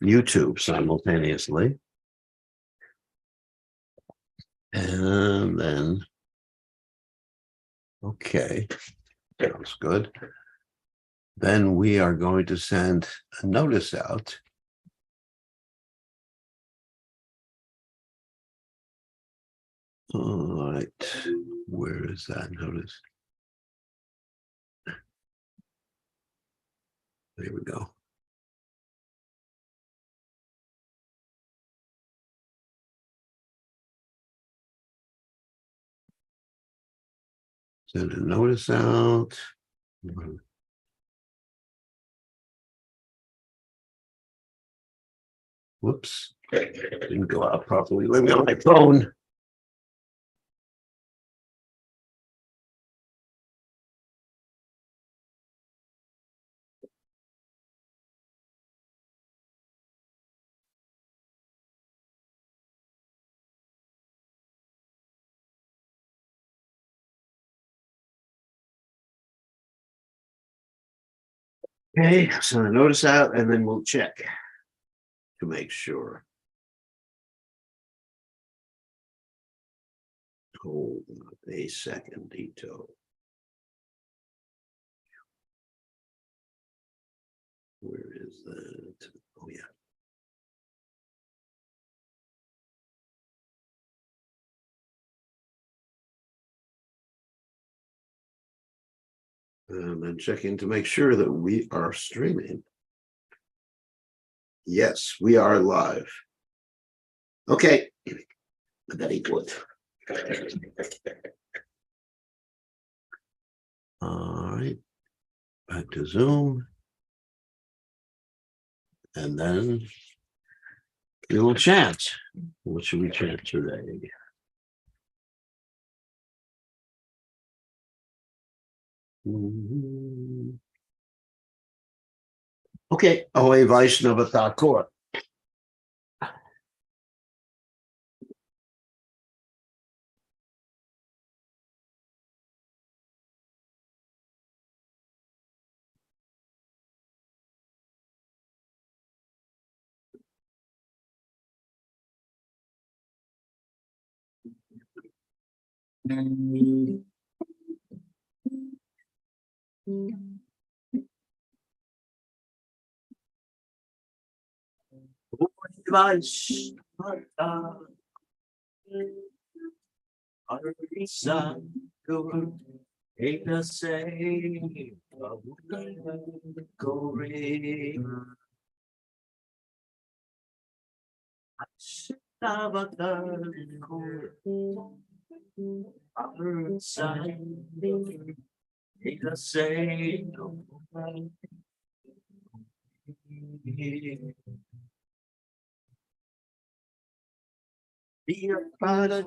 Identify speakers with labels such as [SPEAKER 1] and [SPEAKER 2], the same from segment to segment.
[SPEAKER 1] YouTube simultaneously. And then, okay, sounds good. Then we are going to send a notice out. All right, where is that notice? There we go. Send a notice out. Whoops, didn't go out properly. Let me on my phone. Okay, send a notice out and then we'll check to make sure. Hold on a second, Dito. Where is that? Oh, yeah. And I'm checking to make sure that we are streaming. Yes, we are live. Okay, very good. All right, back to Zoom. And then we will chant. What should we chant today? Okay, Ahoy Vaishnava Thakur.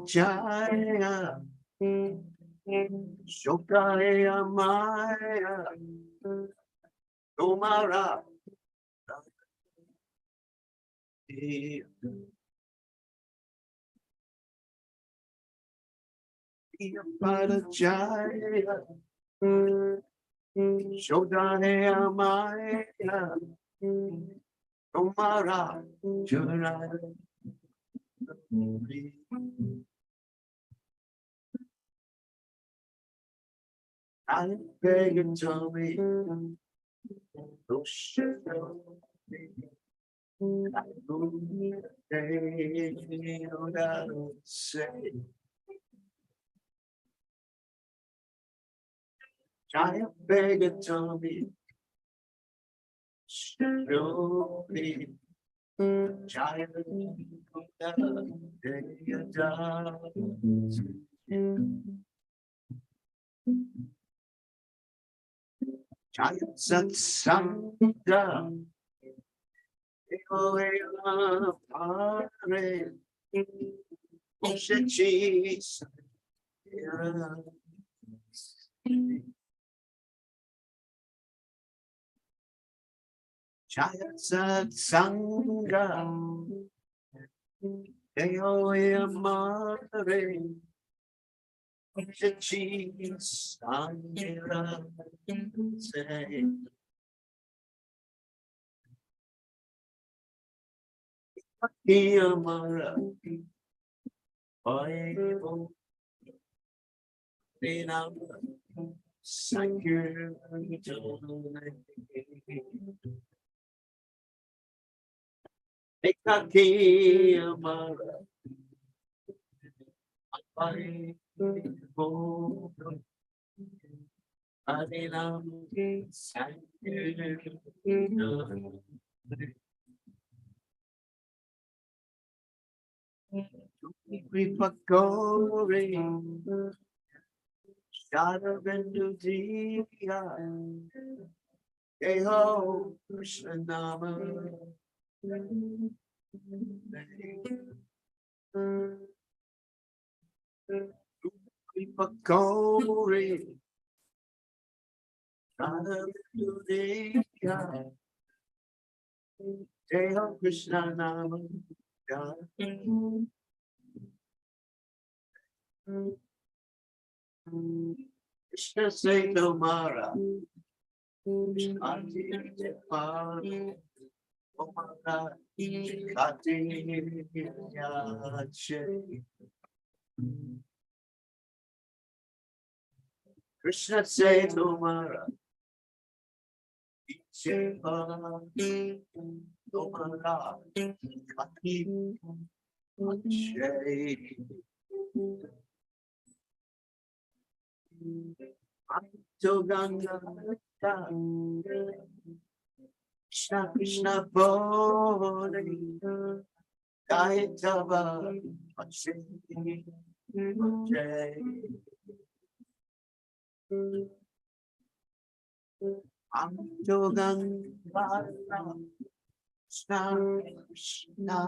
[SPEAKER 1] Jaya Shokaya Maya Tomara Jaya Shokaya Maya Tomara Jura I beg you tell me no shit I don't say I beg you tell me show me Jaya Satsanga Pare Oshechis Jaya Satsanga Deoya Mare Oshechis Angira say Iyamara Bible Dinam Sankirtan Ekakiyamara Bible Adinam Sankirtan Kripakore Shadavendujiya Keho Krishnama Kripakore Shadavendujiya Keho Krishnama Krishna Setomara Ati Pari Omara Kati Yache Krishna Setomara Iche Pari Omara Kati Yache Joganga Krishna Krishna Bode Gaitava Joganga Krishna Krishna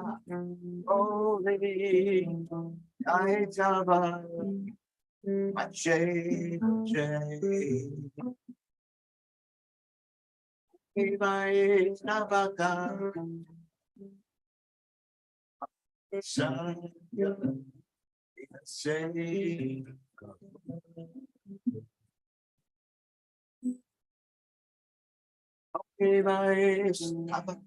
[SPEAKER 1] Bode Gaitava Jai Jai Navaka Saya Say Jai Navaka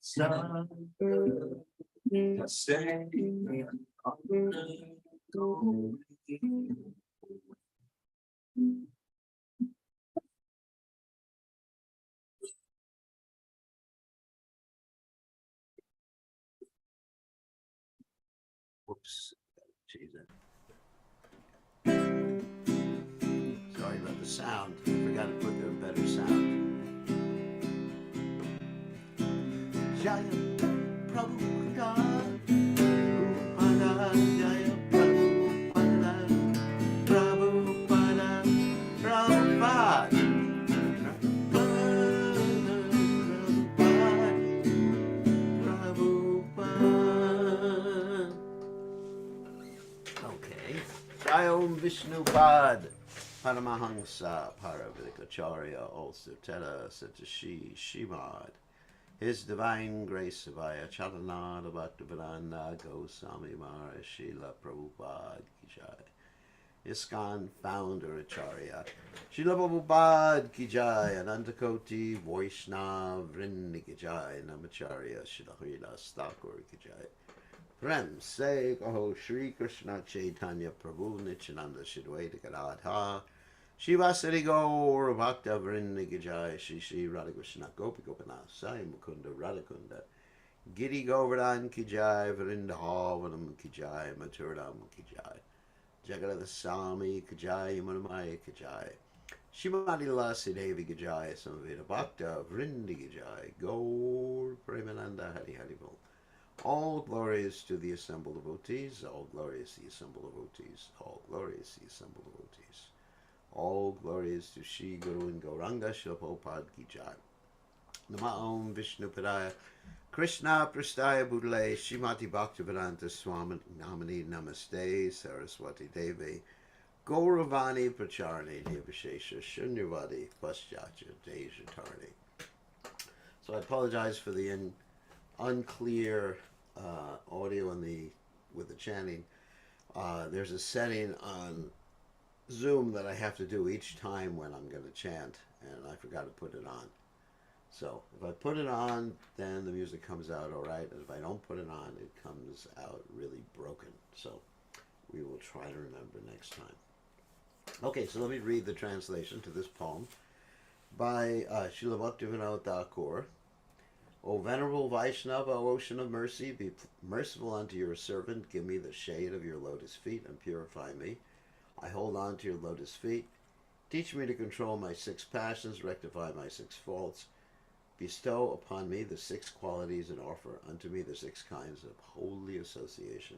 [SPEAKER 1] Saya Say Whoops. Jesus. Sorry about the sound. I forgot to put there a better sound. Jaya Prabhupada, Prabhupada, Jaya Prabhupada, Prabhupada, Prabhupada, Prabhupada. Okay. Jai Om Vishnupad. Paramahansa Paravidikacharya also Teta Satashi Shimad. His Divine Grace Savaya Chalanada Bhaktivedanta Goswami Mara Srila Prabhupada Ki Jai. ISKCON Founder Acharya Srila Prabhupada Ki Jai. Anantakoti Vaishnav Vrinda Ki Jai. Namacharya Srila Haridas Thakur Ki Jai. Prem Se Kaho Shri Krishna Chaitanya Prabhu Nityananda Shidwaita Gadadha Shivasari Gaur Bhakta Vrinda Ki Jai. Shri Shri Radha Krishna Gopi Gopinath Sai Mukunda Radhakunda Giri Govardhan Ki Jai. Vrindavanam Ki Jai. Maturadam Ki Jai. Jagadada Sami Ki Jai. Manamaya Ki Jai. Shimadi Lasi Devi Ki Jai. Samveda Bhakta Vrinda Ki Jai. Gaur Premananda Hari Hari Bol. All glories to the assembled devotees, all glories to the assembled devotees, all glories to the assembled devotees. All glories to Shri Guru and Gauranga Srila Prabhupada Ki Jai. Nama Om Vishnu Padaya Krishna Prastaya Budale Shrimati Bhaktivedanta Swami Namani Namaste Saraswati Devi Gauravani Pracharani Nirvishesha Shunyavadi Paschatya Dejatarni. So I apologize for the unclear audio with the chanting. There's a setting on Zoom that I have to do each time when I'm going to chant, and I forgot to put it on. So if I put it on, then the music comes out all right. And if I don't put it on, it comes out really broken. So we will try to remember next time. Okay, so let me read the translation to this poem by Srila Bhaktivinoda Thakur. O Venerable Vaishnava, O Ocean of Mercy, be merciful unto your servant. Give me the shade of your lotus feet and purify me. I hold on to your lotus feet. Teach me to control my 6 passions, rectify my 6 faults. Bestow upon me the 6 qualities and offer unto me the 6 kinds of holy association.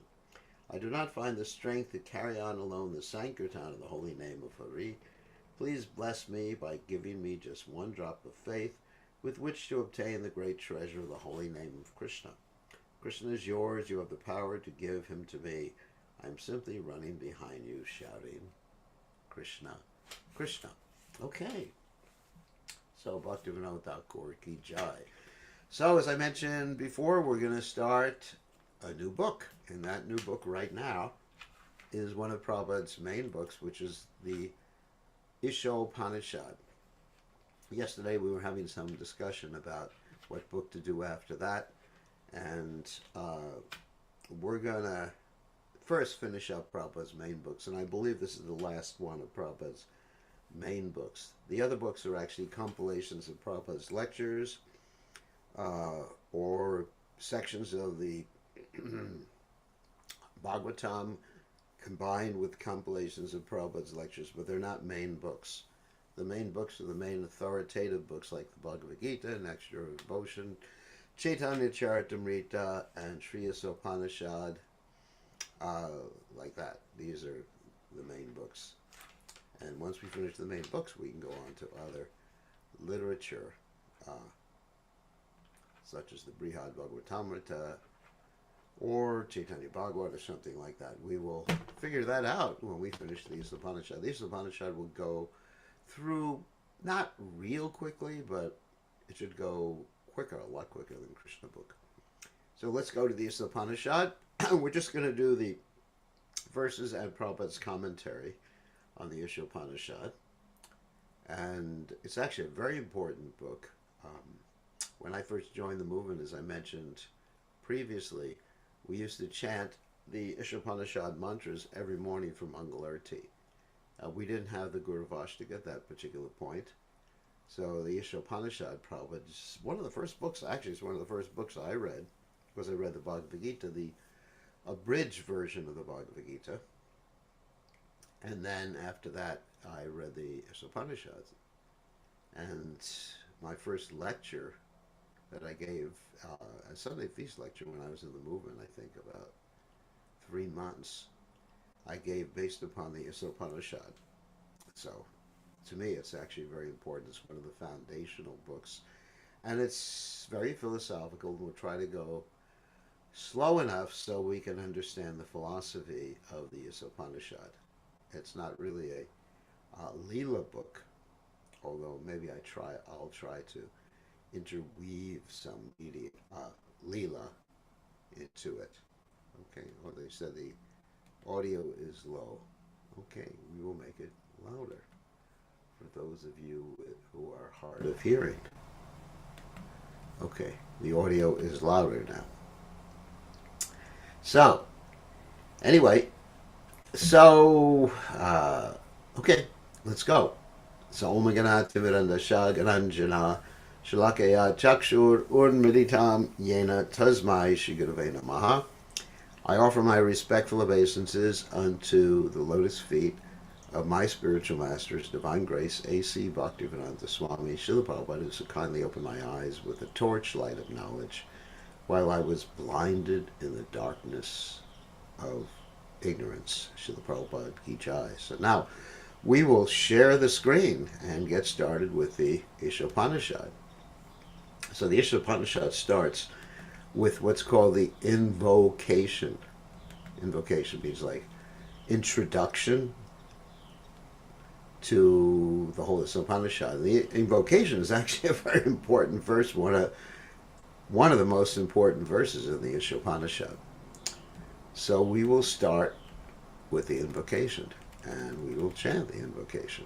[SPEAKER 1] I do not find the strength to carry on alone the Sankirtan of the holy name of Hari. Please bless me by giving me just 1 drop of faith with which to obtain the great treasure of the holy name of Krishna. Krishna is yours. You have the power to give him to me. I am simply running behind you shouting, Krishna, Krishna. Okay. So Bhaktivinoda Thakur ki jai. So as I mentioned before, we're going to start a new book. And that new book right now is one of Prabhupada's main books, which is the Isopanisad. Yesterday we were having some discussion about what book to do after that. And we're going to first finish up Prabhupada's main books. And I believe this is the last one of Prabhupada's main books. The other books are actually compilations of Prabhupada's lectures or sections of the Bhagavatam combined with compilations of Prabhupada's lectures, but they're not main books. The main books are the main authoritative books like the Bhagavad Gita, Nectar of Devotion, Chaitanya Charitamrita, and Sri Isopanisad, like that. These are the main books. And once we finish the main books, we can go on to other literature, such as the Brihad Bhagavatamrita, or Chaitanya Bhagavat, or something like that. We will figure that out when we finish the Isopanisad. The Isopanisad will go through, not real quickly, but it should go quicker, a lot quicker than Krishna book. So let's go to the Isopanisad. We're just going to do the verses and Prabhupada's commentary on the Isopanisad. And it's actually a very important book. When I first joined the movement, as I mentioned previously, we used to chant the Isopanisad mantras every morning for Mangalarti. We didn't have the Guruvashtaka at that particular point. So the Isopanisad Prabhupada is one of the first books, actually it's one of the first books I read, because I read the Bhagavad Gita, the abridged version of the Bhagavad Gita. And then after that, I read the Isopanishads. And my first lecture that I gave, a Sunday Feast lecture when I was in the movement, I think about 3 months, I gave based upon the Isopanisad. So, to me, it's actually very important. It's one of the foundational books. And it's very philosophical. We'll try to go slow enough so we can understand the philosophy of the Isopanisad. It's not really a Leela book, although maybe I'll try to interweave some Leela into it. Okay, well, they said the audio is low. Okay, we will make it louder for those of you who are hard of hearing. Okay, the audio is louder now. So, anyway, okay, let's go. So, Om Ganat Timirandasha Gananjana Shalakaya Chakshur Urmilitam Yena Tasmai Shigurave Namaha. I offer my respectful obeisances unto the lotus feet of my spiritual masters, Divine Grace, A.C. Bhaktivedanta Swami, Srila Prabhupada, who so kindly opened my eyes with the torchlight of knowledge while I was blinded in the darkness of ignorance. Srila Prabhupada ki jai. So now we will share the screen and get started with the Isopanisad. So the Isopanisad starts with what's called the invocation. Invocation means like introduction to the whole Isopanisad. The invocation is actually a very important verse, one of the most important verses in the Isopanisad. So we will start with the invocation, and we will chant the invocation.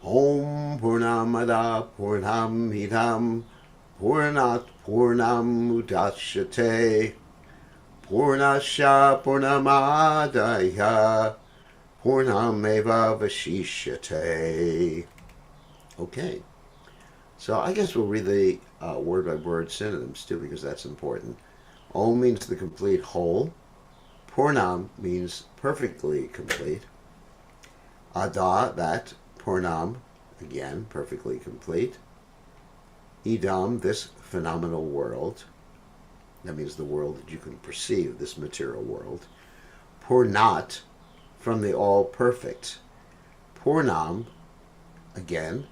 [SPEAKER 1] Om Purnamada Purnamidam Purnat Purnam Udachyate Purnasya Purnamadaya Purnameva Vashishyate. Okay, so I guess we'll read the word by word synonyms too, because that's important. Om means the complete whole. Purnam means perfectly complete. Ada, that. Purnam, again, perfectly complete. Idam, this phenomenal world. That means the world that you can perceive, this material world. Purnat, from the all perfect. Purnam, again,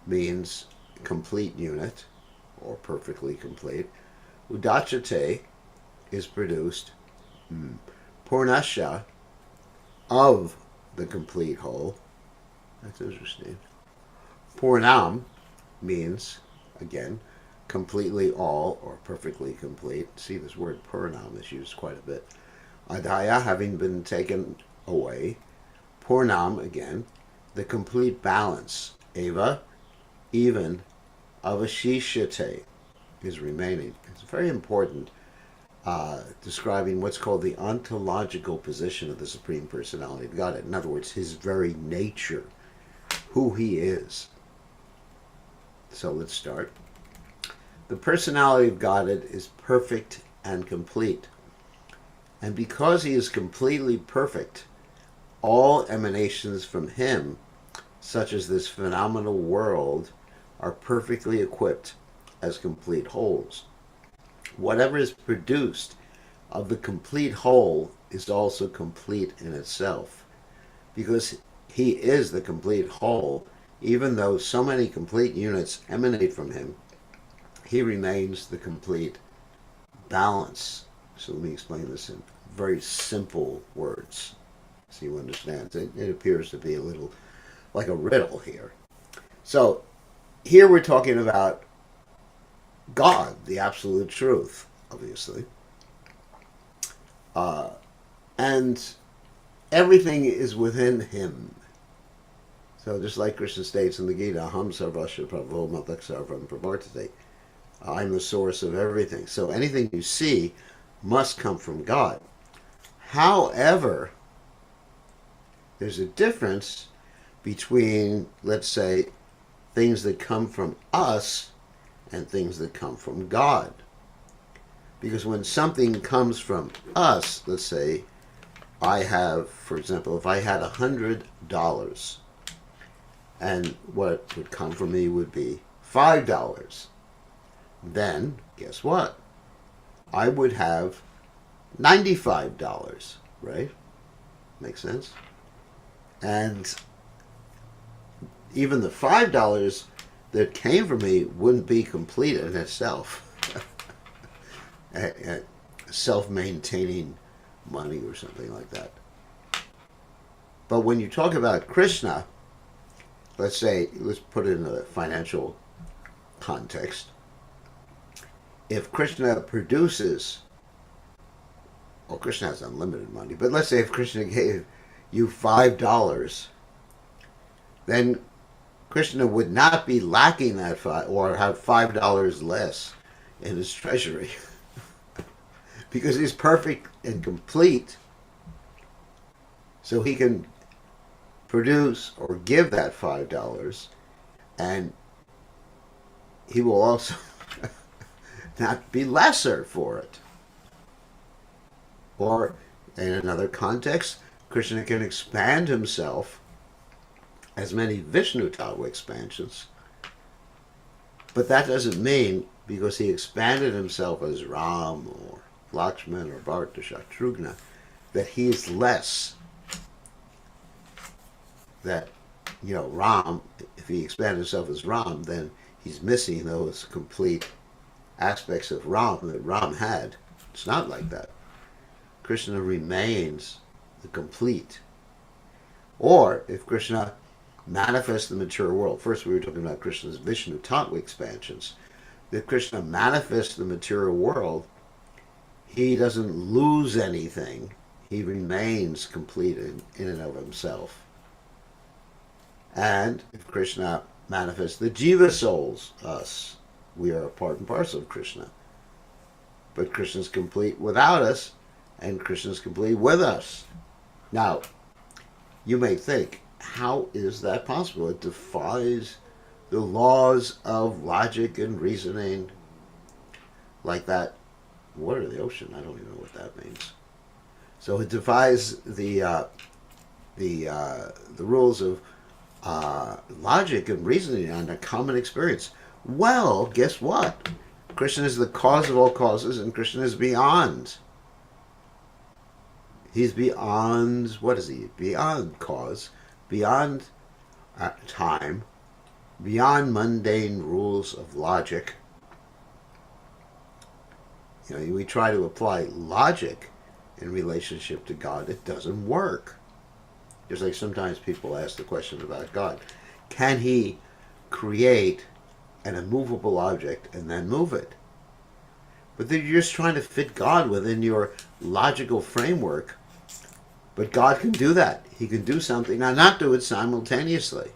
[SPEAKER 1] means complete unit, or perfectly complete. Udachyate is produced. Purnasya, of the complete whole. That's interesting. Purnam means, again, completely all or perfectly complete. See, this word purnam is used quite a bit. Adhaya, having been taken away. Purnam, again, the complete balance. Eva, even. Avashishyate is remaining. It's very important, describing what's called the ontological position of the Supreme Personality of Godhead. In other words, his very nature, who he is. So let's start. The personality of Godhead is perfect and complete. And because he is completely perfect, all emanations from him, such as this phenomenal world, are perfectly equipped as complete wholes. Whatever is produced of the complete whole is also complete in itself. Because he is the complete whole, even though so many complete units emanate from him, he remains the complete balance. So let me explain this in very simple words so you understand. It appears to be a little like a riddle here. So here we're talking about God, the absolute truth, obviously. And everything is within him. So just like Krishna states in the Gita, Aham Sarvasya Prabhu Matak Sarvam Pravartate. I'm the source of everything. So anything you see must come from God. However, there's a difference between, let's say, things that come from us and things that come from God. Because when something comes from us, let's say, I have, for example, if I had $100, and what would come from me would be $5, then guess what? I would have $95, right? Makes sense? And even the $5 that came from me wouldn't be complete in itself. Self-maintaining money or something like that. But when you talk about Krishna, let's put it in a financial context. If Krishna produces, well, Krishna has unlimited money, but let's say if Krishna gave you $5, then Krishna would not be lacking that or have $5 less in his treasury because he's perfect and complete, so he can produce or give that $5, and he will also not be lesser for it. Or in another context, Krishna can expand himself as many Vishnu Tattva expansions, but that doesn't mean because he expanded himself as Ram or Lakshman or Bharata Shatrugna that he is less. That, Ram, if he expanded himself as Ram, then he's missing those complete aspects of Ram that Ram had. It's not like that. Krishna remains the complete. Or if Krishna manifests the mature world, first we were talking about Krishna's Vishnu Tattva expansions. If Krishna manifests the material world, he doesn't lose anything. He remains complete in and of himself. And if Krishna manifests the jiva souls, us, we are a part and parcel of Krishna. But Krishna's complete without us, and Krishna's complete with us. Now, you may think, how is that possible? It defies the laws of logic and reasoning, like that water of the ocean. I don't even know what that means. So it defies the rules of logic and reasoning and a common experience. Well, guess what? Krishna is the cause of all causes, and Krishna is beyond. He's beyond, what is he? Beyond cause, beyond time, beyond mundane rules of logic. You know, we try to apply logic in relationship to God. It doesn't work. Just like sometimes people ask the question about God. Can he create an immovable object and then move it? But then you're just trying to fit God within your logical framework. But God can do that. He can do something. Now, not do it simultaneously.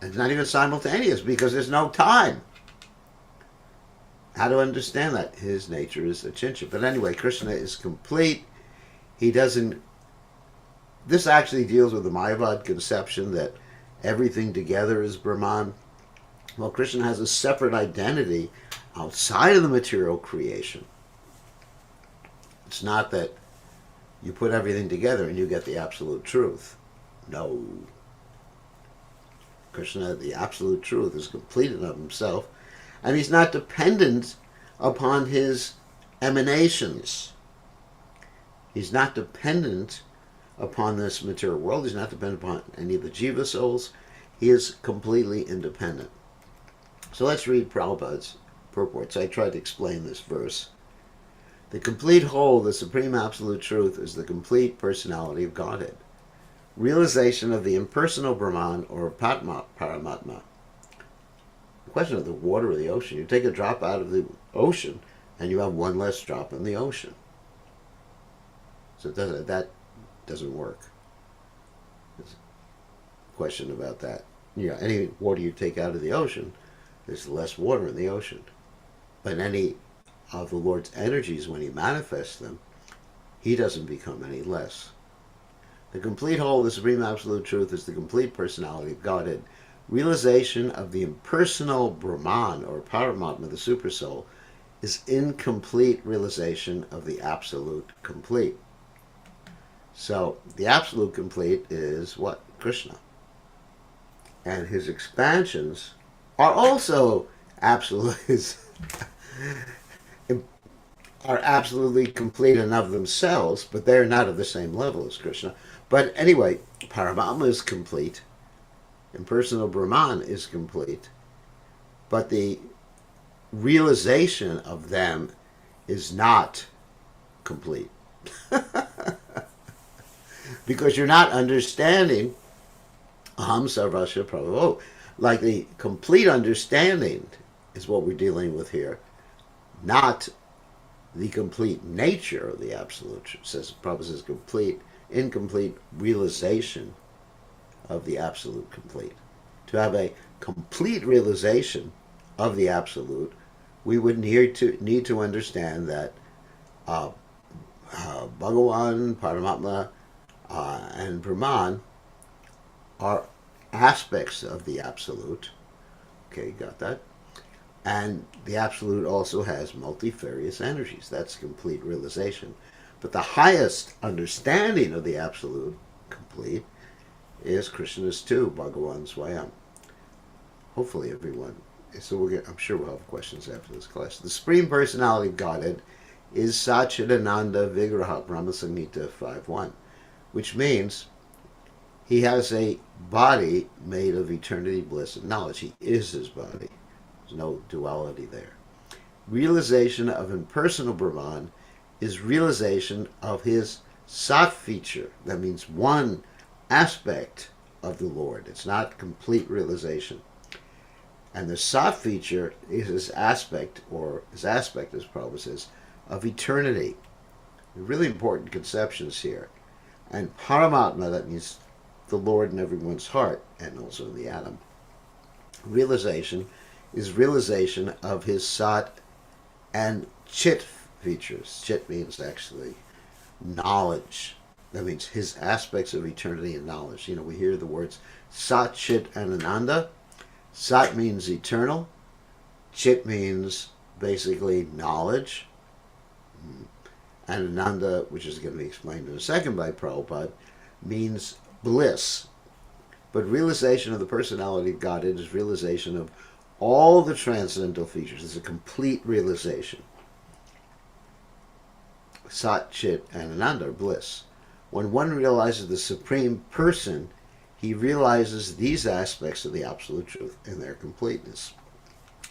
[SPEAKER 1] It's not even simultaneous because there's no time. How to understand that? His nature is achintya. But anyway, Krishna is complete. He doesn't... This actually deals with the Mayavad conception that everything together is Brahman. Well, Krishna has a separate identity outside of the material creation. It's not that you put everything together and you get the absolute truth. No. Krishna, the absolute truth, is complete in of himself, and he's not dependent upon his emanations. He's not dependent upon this material world. He's not dependent upon any of the jiva souls. He is completely independent. So let's read Prabhupada's purports. I tried to explain this verse. The complete whole, the supreme absolute truth, is the complete personality of Godhead. Realization of the impersonal Brahman or Paramatma. The question of the water or the ocean. You take a drop out of the ocean and you have one less drop in the ocean. So that doesn't work. There's a question about that. You know, any water you take out of the ocean, there's less water in the ocean. But any of the Lord's energies, when he manifests them, he doesn't become any less. The complete whole, the supreme absolute truth, is the complete personality of Godhead. Realization of the impersonal Brahman or Paramatma, the supersoul, is incomplete realization of the absolute complete. So the absolute complete is what? Krishna. And his expansions are also are absolutely complete and of themselves, but they're not of the same level as Krishna. But anyway, Paramatma is complete, impersonal Brahman is complete, but the realization of them is not complete. Because you're not understanding Aham Sarvasya Prabhu. Like the complete understanding is what we're dealing with here, not the complete nature of the absolute. Says Prabhupada says incomplete realization of the absolute complete. To have a complete realization of the absolute, we would need to understand that Bhagavan, Paramatma, and Brahman are aspects of the absolute. Okay, got that? And the absolute also has multifarious energies. That's complete realization. But the highest understanding of the absolute, complete, is Krishna's too, Bhagavan Swayam. Hopefully everyone. So I'm sure we'll have questions after this class. The Supreme Personality of Godhead is Satchidananda Vigraha Brahma Samhita 5.1, which means he has a body made of eternity, bliss, and knowledge. He is his body. There's no duality there. Realization of impersonal Brahman is realization of his Sat feature. That means one aspect of the Lord. It's not complete realization. And the Sat feature is his aspect, as Prabhupada says, of eternity. Really important conceptions here. And Paramatma, that means the Lord in everyone's heart and also in the atom. Realization is realization of his Sat and Chit features. Chit means actually knowledge. That means his aspects of eternity and knowledge. You know, we hear the words Sat, Chit, and Ananda. Sat means eternal. Chit means basically knowledge. And Ananda, which is going to be explained in a second by Prabhupada, means bliss. But realization of the personality of Godhead is realization of all the transcendental features. It's a complete realization. Sat, Chit, and Ananda are bliss. When one realizes the Supreme Person, he realizes these aspects of the Absolute Truth in their completeness.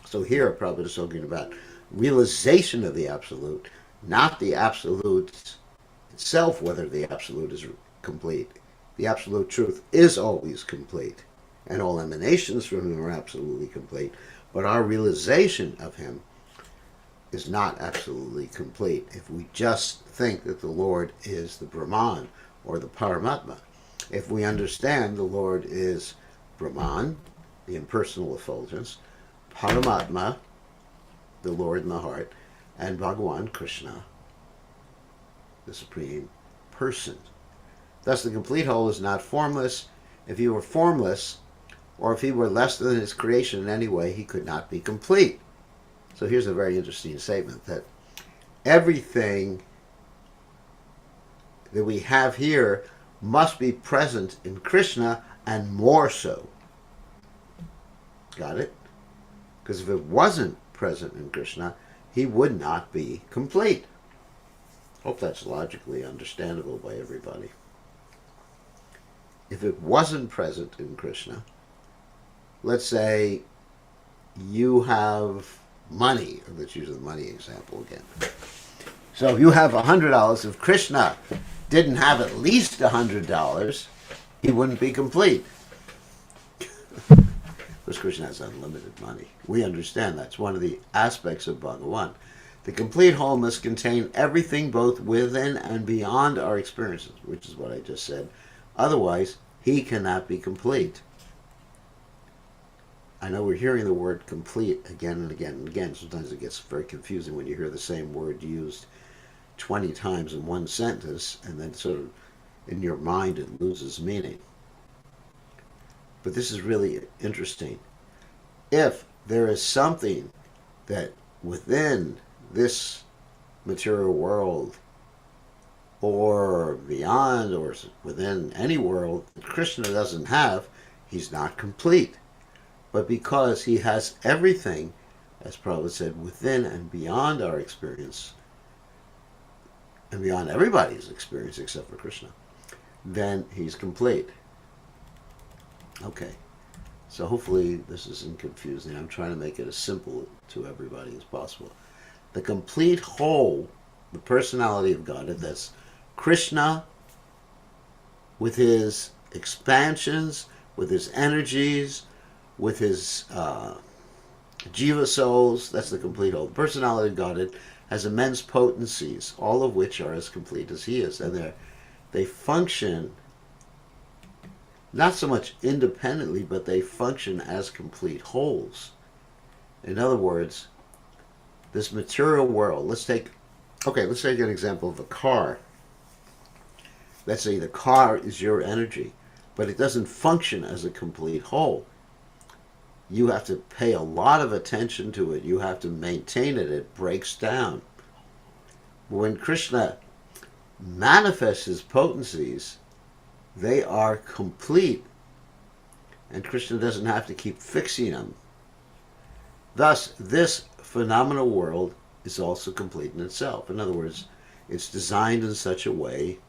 [SPEAKER 1] So here Prabhupada is talking about realization of the Absolute, not the Absolute itself, whether the Absolute is complete. The Absolute Truth is always complete, and all emanations from him are absolutely complete, but our realization of him is not absolutely complete if we just think that the Lord is the Brahman or the Paramatma. If we understand the Lord is Brahman, the impersonal effulgence, Paramatma, the Lord in the heart, and Bhagavan, Krishna, the Supreme Person. Thus the complete whole is not formless. If he were formless, or if he were less than his creation in any way, he could not be complete. So here's a very interesting statement, that everything that we have here must be present in Krishna, and more so. Got it? Because if it wasn't present in Krishna, he would not be complete. Hope that's logically understandable by everybody. If it wasn't present in Krishna, let's say you have money. Let's use the money example again. So if you have $100, if Krishna didn't have at least $100, he wouldn't be complete. Because Krishna has unlimited money. We understand that's one of the aspects of Bhagavan. The complete whole must contain everything both within and beyond our experiences, which is what I just said. Otherwise, he cannot be complete. I know we're hearing the word complete again and again and again. Sometimes it gets very confusing when you hear the same word used 20 times in one sentence, and then sort of in your mind it loses meaning. But this is really interesting. If there is something that within this material world or beyond or within any world that Krishna doesn't have, he's not complete. But because he has everything, as Prabhupada said, within and beyond our experience, and beyond everybody's experience except for Krishna, then he's complete. Okay, so hopefully this isn't confusing. I'm trying to make it as simple to everybody as possible. The complete whole, the personality of God, that's Krishna with his expansions, with his energies, with his jiva souls, that's the complete whole. The personality of God has immense potencies, all of which are as complete as he is. And they function not so much independently, but they function as complete wholes. In other words, this material world, let's take an example of a car. Let's say the car is your energy, but it doesn't function as a complete whole. You have to pay a lot of attention to it. You have to maintain it. It breaks down. When Krishna manifests his potencies, they are complete, and Krishna doesn't have to keep fixing them. Thus, this phenomenal world is also complete in itself. In other words, it's designed in such a way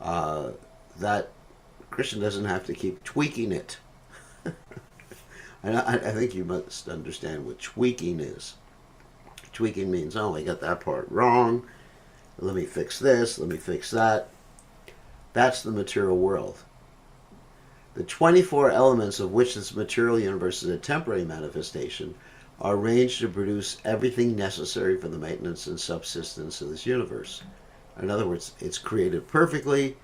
[SPEAKER 1] that Krishna doesn't have to keep tweaking it. And I think you must understand what tweaking is. Tweaking means, oh, I got that part wrong. Let me fix this. Let me fix that. That's the material world. The 24 elements of which this material universe is a temporary manifestation are arranged to produce everything necessary for the maintenance and subsistence of this universe. In other words, it's created perfectly.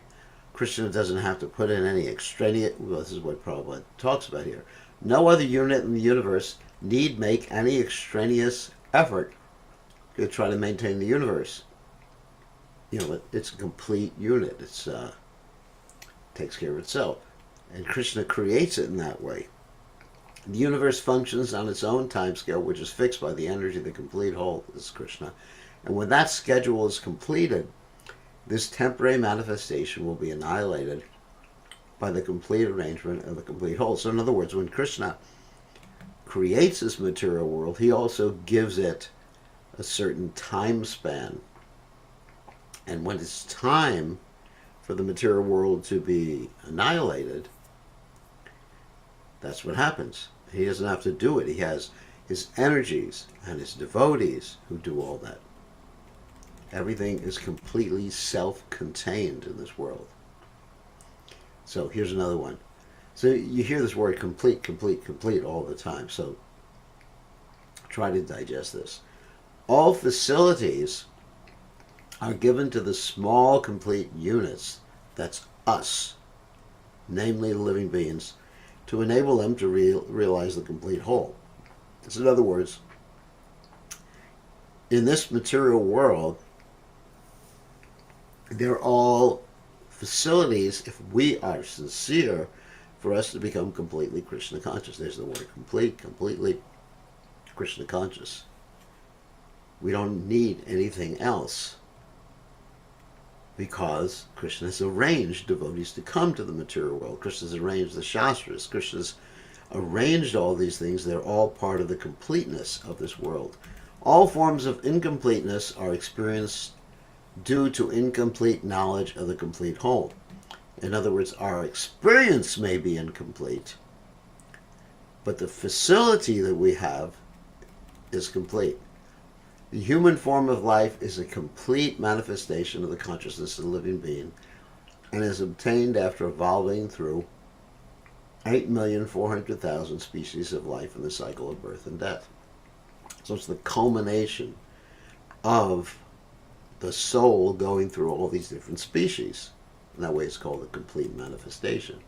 [SPEAKER 1] Krishna doesn't have to put in any extraneous, well, this is what Prabhupada talks about here. No other unit in the universe need make any extraneous effort to try to maintain the universe. It's a complete unit. It takes care of itself. And Krishna creates it in that way. The universe functions on its own time scale, which is fixed by the energy of the complete whole, is Krishna. And when that schedule is completed, this temporary manifestation will be annihilated by the complete arrangement of the complete whole. So in other words, when Krishna creates this material world, he also gives it a certain time span. And when it's time for the material world to be annihilated, that's what happens. He doesn't have to do it. He has his energies and his devotees who do all that. Everything is completely self-contained in this world. So here's another one. So you hear this word complete, complete, complete all the time. So try to digest this. All facilities are given to the small complete units, that's us, namely the living beings, to enable them to realize the complete whole. So in other words, in this material world, they're all facilities, if we are sincere, for us to become completely Krishna conscious. There's the word complete, completely Krishna conscious. We don't need anything else because Krishna has arranged devotees to come to the material world. Krishna has arranged the Shastras. Krishna's arranged all these things. They're all part of the completeness of this world. All forms of incompleteness are experienced due to incomplete knowledge of the complete whole. In other words, our experience may be incomplete, but the facility that we have is complete. The human form of life is a complete manifestation of the consciousness of the living being and is obtained after evolving through 8,400,000 species of life in the cycle of birth and death. So it's the culmination of the soul going through all these different species. And that way it's called a complete manifestation.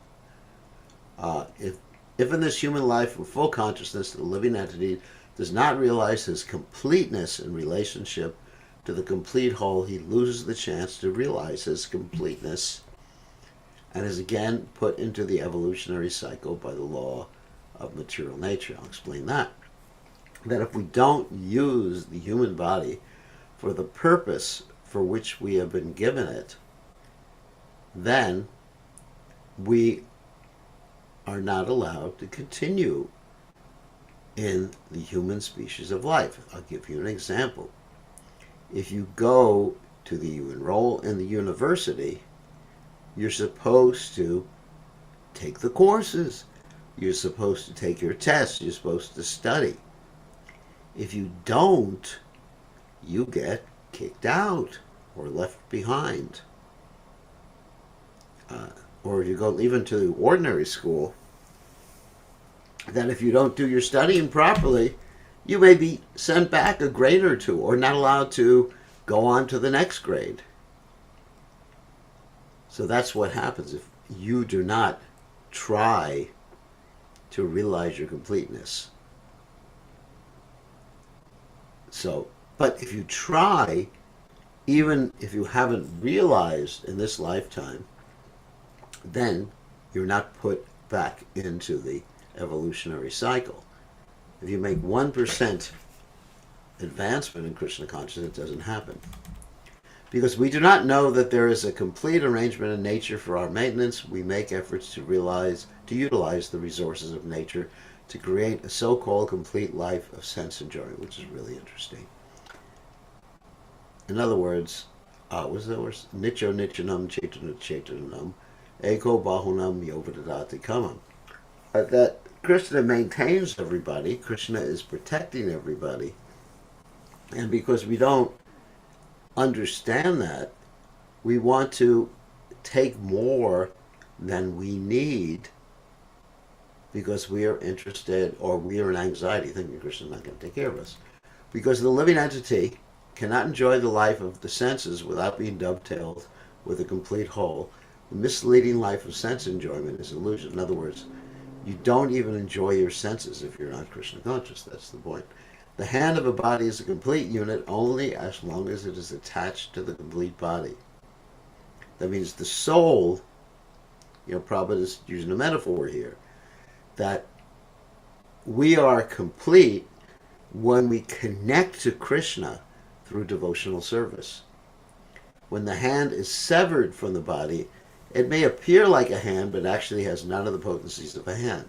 [SPEAKER 1] If in this human life of full consciousness, the living entity does not realize his completeness in relationship to the complete whole, he loses the chance to realize his completeness and is again put into the evolutionary cycle by the law of material nature. I'll explain that. That if we don't use the human body for the purpose for which we have been given it, then we are not allowed to continue in the human species of life. I'll give you an example. If you enroll in the university, you're supposed to take the courses. You're supposed to take your tests. You're supposed to study. If you don't, you get kicked out or left behind. Or if you go even to ordinary school, that if you don't do your studying properly, you may be sent back a grade or two or not allowed to go on to the next grade. So that's what happens if you do not try to realize your completeness. So, but if you try, even if you haven't realized in this lifetime, then you're not put back into the evolutionary cycle. If you make 1% advancement in Krishna consciousness, it doesn't happen. Because we do not know that there is a complete arrangement in nature for our maintenance, we make efforts to utilize the resources of nature to create a so-called complete life of sense enjoyment, which is really interesting. In other words, what's the word? Nityo nityanam chaitanya chaitanam eko bahunam yovadadati kamam. That Krishna maintains everybody, Krishna is protecting everybody, and because we don't understand that, we want to take more than we need because we are interested or we are in anxiety thinking Krishna's not going to take care of us. Because the living entity cannot enjoy the life of the senses without being dovetailed with a complete whole. The misleading life of sense enjoyment is illusion. In other words, you don't even enjoy your senses if you're not Krishna conscious. That's the point. The hand of a body is a complete unit only as long as it is attached to the complete body. That means the soul, Prabhupada is using a metaphor here, that we are complete when we connect to Krishna through devotional service. When the hand is severed from the body, it may appear like a hand, but actually has none of the potencies of a hand.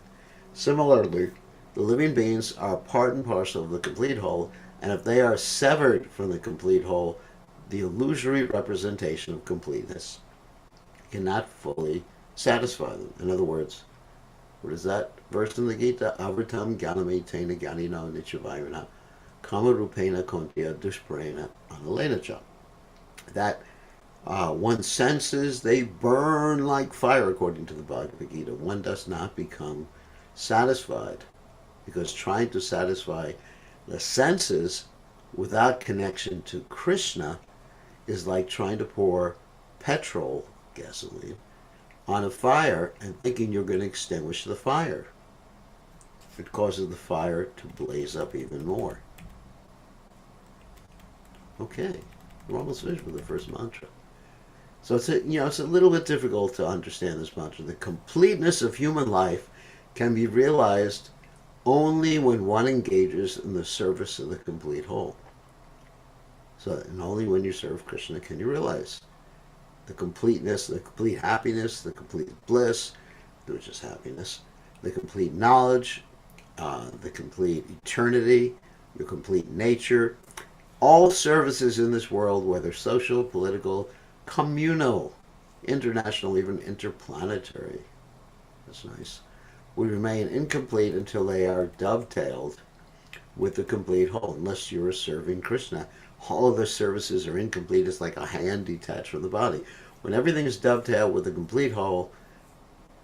[SPEAKER 1] Similarly, the living beings are part and parcel of the complete whole, and if they are severed from the complete whole, the illusory representation of completeness cannot fully satisfy them. In other words, what is that verse in the Gita? Avritam gyaname tena gyanino nichavayana kamarupena kontya dushprena analenacha. That one's senses, they burn like fire, according to the Bhagavad Gita. One does not become satisfied, because trying to satisfy the senses without connection to Krishna is like trying to pour petrol, gasoline, on a fire and thinking you're going to extinguish the fire. It causes the fire to blaze up even more. Okay, we're almost finished with the first mantra. So it's a little bit difficult to understand this mantra. The completeness of human life can be realized only when one engages in the service of the complete whole. And only when you serve Krishna can you realize the completeness, the complete happiness, the complete bliss, which is happiness, the complete knowledge, the complete eternity, your complete nature. All services in this world, whether social, political, communal, international, even interplanetary, that's nice, will remain incomplete until they are dovetailed with the complete whole, unless you are serving Krishna. All of the services are incomplete. It's like a hand detached from the body. When everything is dovetailed with the complete whole,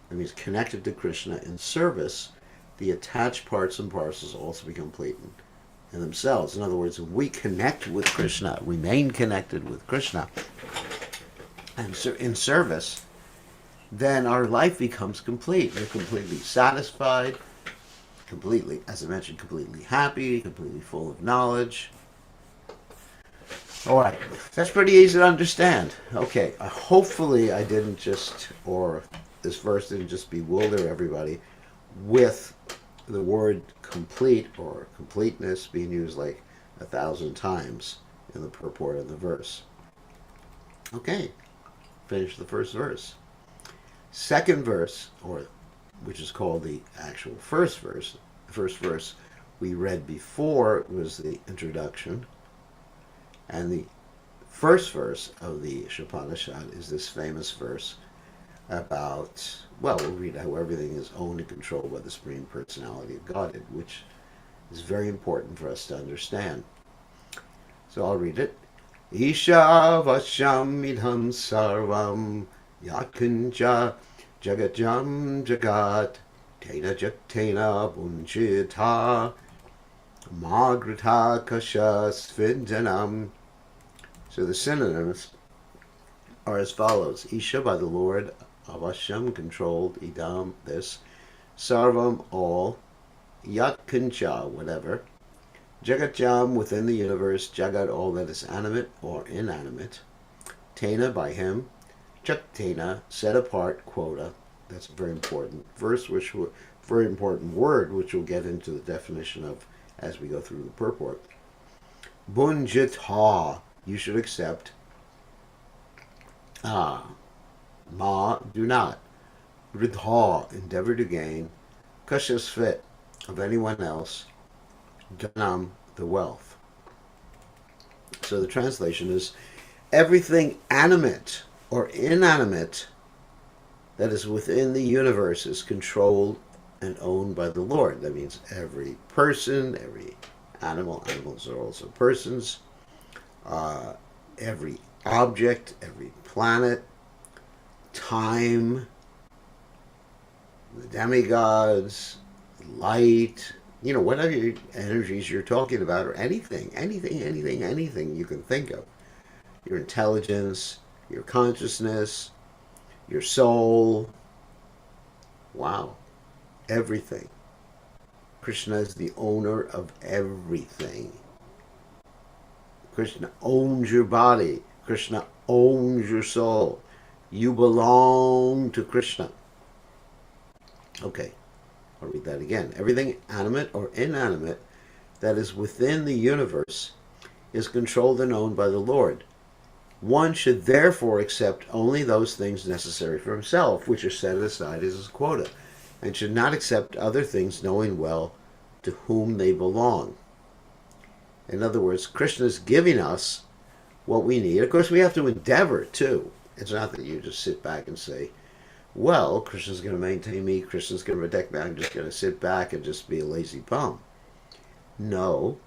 [SPEAKER 1] that means connected to Krishna in service, the attached parts and parcels also become complete in themselves. In other words, when we connect with Krishna, remain connected with Krishna, and in service, then our life becomes complete. We're completely satisfied, completely, as I mentioned, completely happy, completely full of knowledge. All right, that's pretty easy to understand. Okay, hopefully I didn't just, or this verse didn't just bewilder everybody with the word complete or completeness being used like 1,000 times in the purport of the verse. Okay, finish the first verse. Second verse, which is called the actual first verse. The first verse we read before was the introduction, and the first verse of the Isopanisad is this famous verse about, we'll read how everything is owned and controlled by the Supreme Personality of Godhead, which is very important for us to understand. So I'll read it. Isha vasham idham sarvam yakunja jagajam jagat tena jaktena bunchita magrita kasha svinjanam. So the synonyms are as follows. Isha, by the Lord, avasham, controlled, idam, this, sarvam, all, yat kuncha, whatever, jagatjam, within the universe, jagat, all that is animate or inanimate, tena, by him, jaktena, set apart, quota. That's a very important verse, very important word, which we'll get into the definition of as we go through the purport. Bunjitha, you should accept. Ma, do not. Ridha, endeavor to gain. Kashas fit, of anyone else. Dhanam, the wealth. So the translation is, everything animate or inanimate that is within the universe is controlled and owned by the Lord. That means every person, every animal, animals are also persons, every object, every planet, time, the demigods, light, whatever energies you're talking about, or anything you can think of. Your intelligence, your consciousness, your soul. Wow, everything. Krishna is the owner of everything. Krishna owns your body. Krishna owns your soul. You belong to Krishna. Okay, I'll read that again. Everything animate or inanimate that is within the universe is controlled and owned by the Lord. One should therefore accept only those things necessary for himself, which are set aside as his quota, and should not accept other things, knowing well to whom they belong. In other words, Krishna is giving us what we need. Of course, we have to endeavor too. It's not that you just sit back and say, well, Krishna's going to maintain me, Krishna's going to protect me, I'm just going to sit back and just be a lazy bum. No.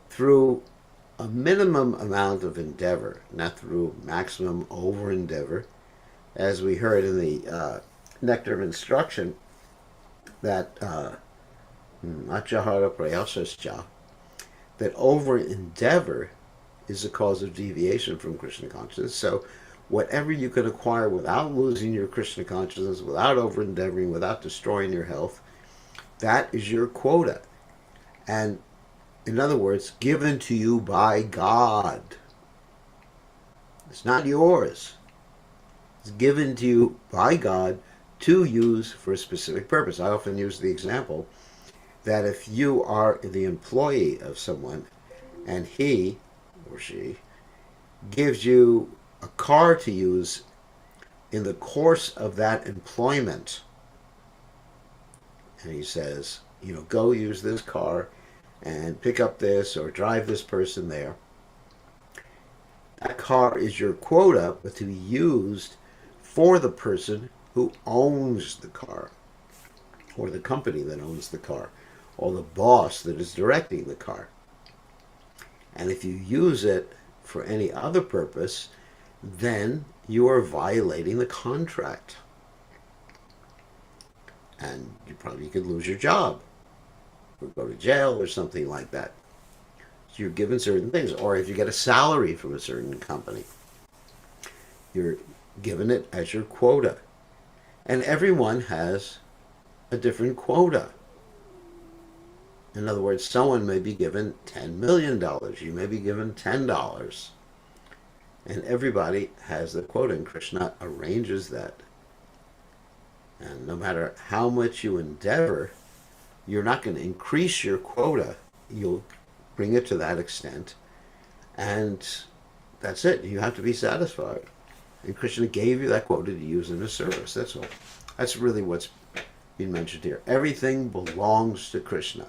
[SPEAKER 1] Through a minimum amount of endeavor, not through maximum over endeavor, as we heard in the Nectar of Instruction, that Achahara Prayasascha, that over endeavor is the cause of deviation from Krishna consciousness. So whatever you can acquire without losing your Krishna consciousness, without over endeavoring, without destroying your health, that is your quota. And in other words, given to you by God. It's not yours. It's given to you by God to use for a specific purpose. I often use the example that if you are the employee of someone and he or she gives you a car to use in the course of that employment, and he says, go use this car and pick up this or drive this person there. That car is your quota, but to be used for the person who owns the car, or the company that owns the car, or the boss that is directing the car. And if you use it for any other purpose, then you are violating the contract. And you probably could lose your job, or go to jail, or something like that. So you're given certain things. Or if you get a salary from a certain company, you're given it as your quota. And everyone has a different quota. In other words, someone may be given $10 million. You may be given $10. And everybody has the quota, and Krishna arranges that. And no matter how much you endeavor, you're not going to increase your quota. You'll bring it to that extent. And that's it. You have to be satisfied. And Krishna gave you that quota to use in his service. That's all. That's really what's being mentioned here. Everything belongs to Krishna.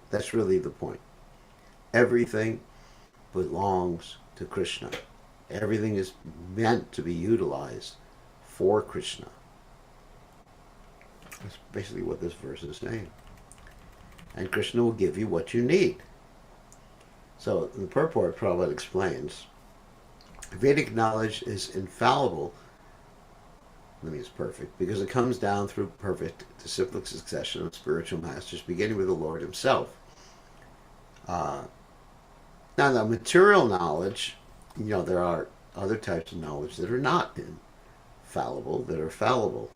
[SPEAKER 1] That's really the point. Everything belongs to Krishna. Everything is meant to be utilized for Krishna. That's basically what this verse is saying. And Krishna will give you what you need. So the purport, Prabhupada explains, Vedic knowledge is infallible, that means perfect, because it comes down through perfect disciplic succession of spiritual masters, beginning with the Lord himself. Now, the material knowledge, there are other types of knowledge that are not infallible, that are fallible.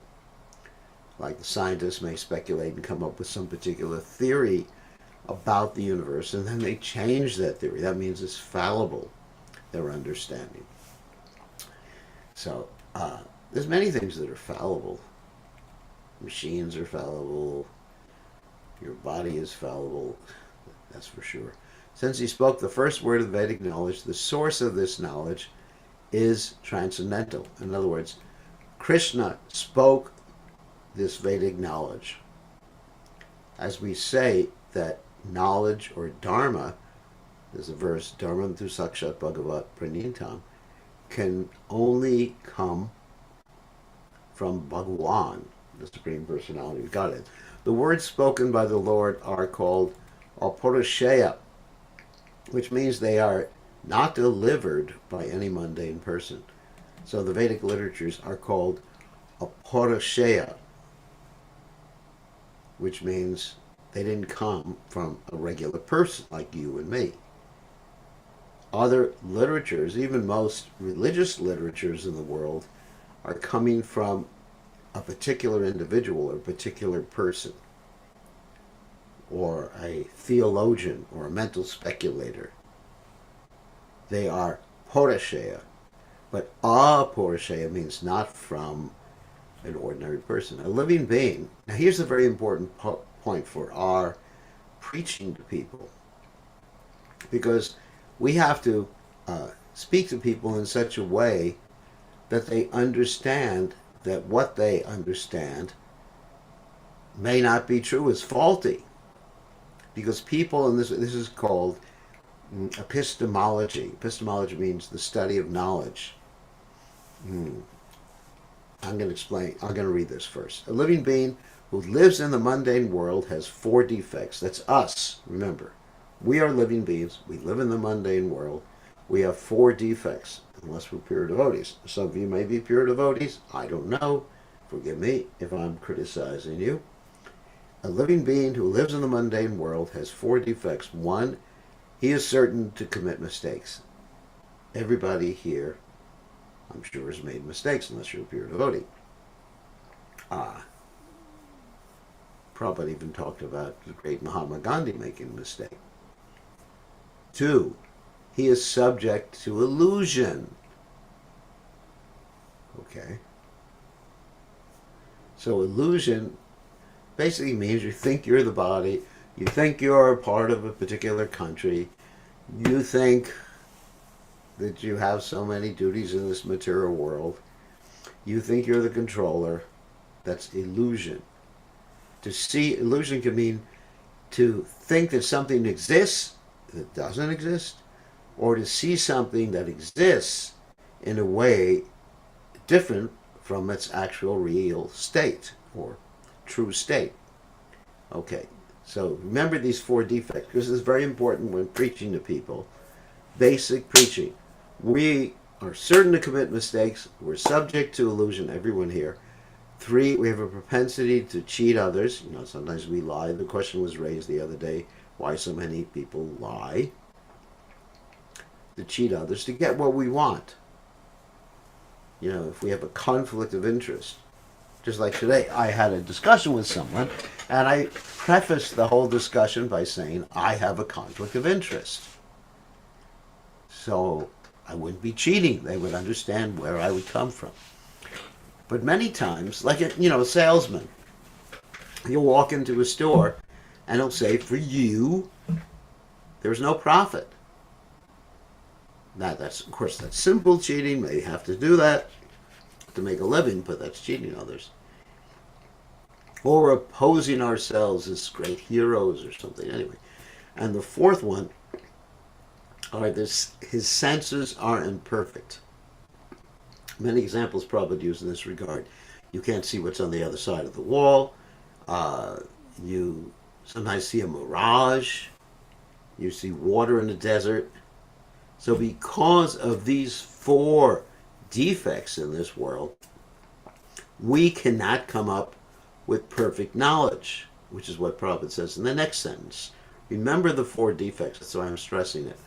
[SPEAKER 1] Like the scientists may speculate and come up with some particular theory about the universe, and then they change that theory. That means it's fallible, their understanding. So, there's many things that are fallible. Machines are fallible. Your body is fallible. That's for sure. Since he spoke the first word of Vedic knowledge, the source of this knowledge is transcendental. In other words, Krishna spoke this Vedic knowledge. As we say that knowledge or dharma, there's a verse, dharma tu sakshat bhagavat pranitam, can only come from Bhagawan, the Supreme Personality of Godhead. The words spoken by the Lord are called Aparusheya, which means they are not delivered by any mundane person. So the Vedic literatures are called Aparusheya, which means they didn't come from a regular person like you and me. Other literatures, even most religious literatures in the world, are coming from a particular individual or a particular person, or a theologian or a mental speculator. They are porashaya, but porashaya means not from an ordinary person, a living being. Now here's a very important point for our preaching to people, because we have to speak to people in such a way that they understand that what they understand may not be true, is faulty. Because people, and this is called epistemology. Epistemology means the study of knowledge. I'm going to explain. I'm going to read this first. A living being who lives in the mundane world has 4 defects. That's us. Remember, we are living beings. We live in the mundane world. We have 4 defects, unless we're pure devotees. Some of you may be pure devotees. I don't know. Forgive me if I'm criticizing you. A living being who lives in the mundane world has 4 defects. 1, he is certain to commit mistakes. Everybody here, I'm sure, has made mistakes, unless you're a pure devotee. Prabhupada even talked about the great Mahatma Gandhi making a mistake. 2, he is subject to illusion. Okay. So illusion basically means you think you're the body, you think you're a part of a particular country, you think that you have so many duties in this material world, you think you're the controller. That's illusion. To see, illusion can mean to think that something exists that doesn't exist, or to see something that exists in a way different from its actual real state or true state. Okay, so remember these 4 defects, because this is very important when preaching to people. Basic preaching. We are certain to commit mistakes. We're subject to illusion, everyone here. 3, we have a propensity to cheat others. Sometimes we lie. The question was raised the other day, why so many people lie? To cheat others, to get what we want. If we have a conflict of interest. Just like today, I had a discussion with someone, and I prefaced the whole discussion by saying, I have a conflict of interest. So I wouldn't be cheating. They would understand where I would come from. But many times, like a salesman, you'll walk into a store, and he'll say, for you, there's no profit. Now, of course, that's simple cheating. They have to do that to make a living, but that's cheating others. Or we're opposing ourselves as great heroes or something. Anyway, and the 4th one are this: his senses are imperfect. Many examples Prabhupada used in this regard. You can't see what's on the other side of the wall. You sometimes see a mirage. You see water in the desert. So because of these 4 defects in this world, we cannot come up with perfect knowledge, which is what Prabhupada says in the next sentence. Remember the 4 defects. That's why I'm stressing it.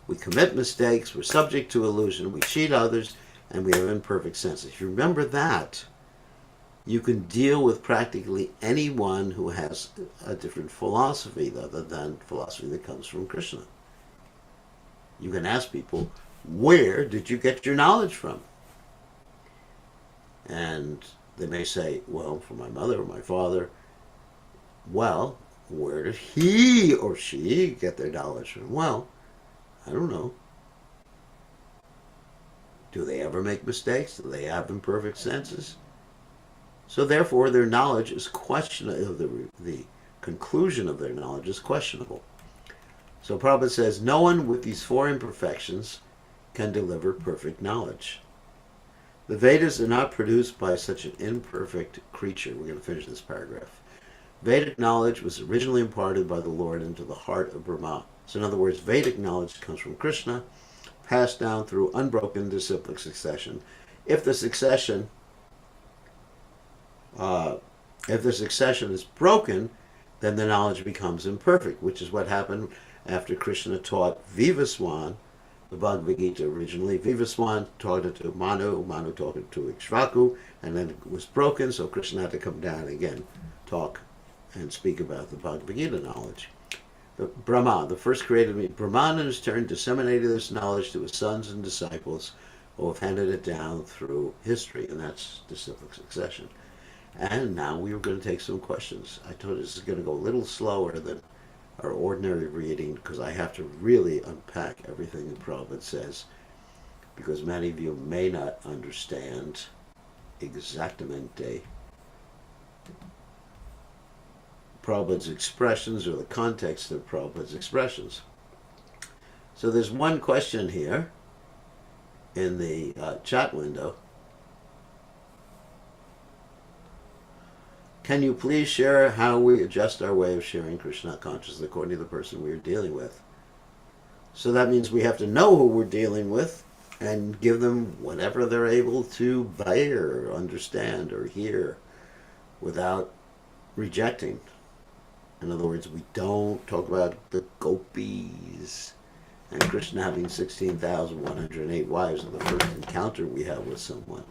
[SPEAKER 1] We commit mistakes, we're subject to illusion, we cheat others, and we have imperfect senses. If you remember that, you can deal with practically anyone who has a different philosophy other than philosophy that comes from Krishna. You can ask people, where did you get your knowledge from? And they may say, well, from my mother or my father. Well, where did he or she get their knowledge from? Well, I don't know. Do they ever make mistakes? Do they have imperfect senses? So therefore, their knowledge is questionable. The conclusion of their knowledge is questionable. So Prabhupada says, no one with these 4 imperfections can deliver perfect knowledge. The Vedas are not produced by such an imperfect creature. We're going to finish this paragraph. Vedic knowledge was originally imparted by the Lord into the heart of Brahma. So in other words, Vedic knowledge comes from Krishna, passed down through unbroken disciplic succession. If the succession is broken, then the knowledge becomes imperfect, which is what happened after Krishna taught Vivaswan, the Bhagavad Gita originally. Vivaswan taught it to Manu, Manu taught it to Ikshvaku, and then it was broken, so Krishna had to come down again, talk and speak about the Bhagavad Gita knowledge. The Brahma, the first created being, Brahman in his turn disseminated this knowledge to his sons and disciples who have handed it down through history, and that's disciplic succession. And now we are going to take some questions. I told you this is going to go a little slower than our ordinary reading because I have to really unpack everything that Prabhupada says because many of you may not understand exactamente Prabhupada's expressions or the context of Prabhupada's expressions. So there's one question here in the chat window. Can you please share how we adjust our way of sharing Krishna consciousness according to the person we are dealing with? So that means we have to know who we're dealing with and give them whatever they're able to bear, or understand, or hear without rejecting. In other words, we don't talk about the gopis and Krishna having 16,108 wives in the first encounter we have with someone.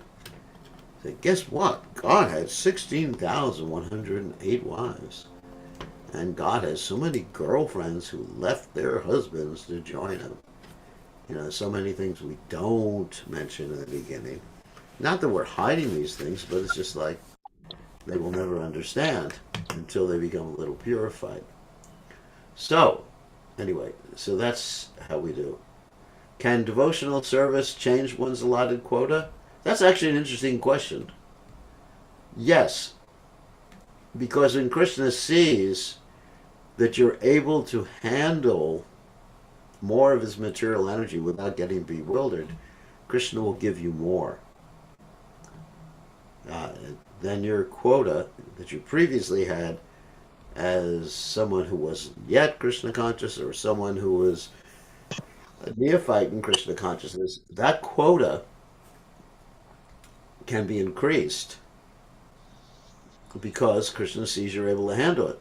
[SPEAKER 1] Say, guess what? God had 16,108 wives. And God has so many girlfriends who left their husbands to join him. You know, so many things we don't mention in the beginning. Not that we're hiding these things, but it's just like they will never understand until they become a little purified. So, anyway, so that's how we do. Can devotional service change one's allotted quota? That's actually an interesting question. Yes, because when Krishna sees that you're able to handle more of his material energy without getting bewildered, Krishna will give you more. Than your quota that you previously had as someone who wasn't yet Krishna conscious or someone who was a neophyte in Krishna consciousness. That quota can be increased because Krishna sees you're able to handle it.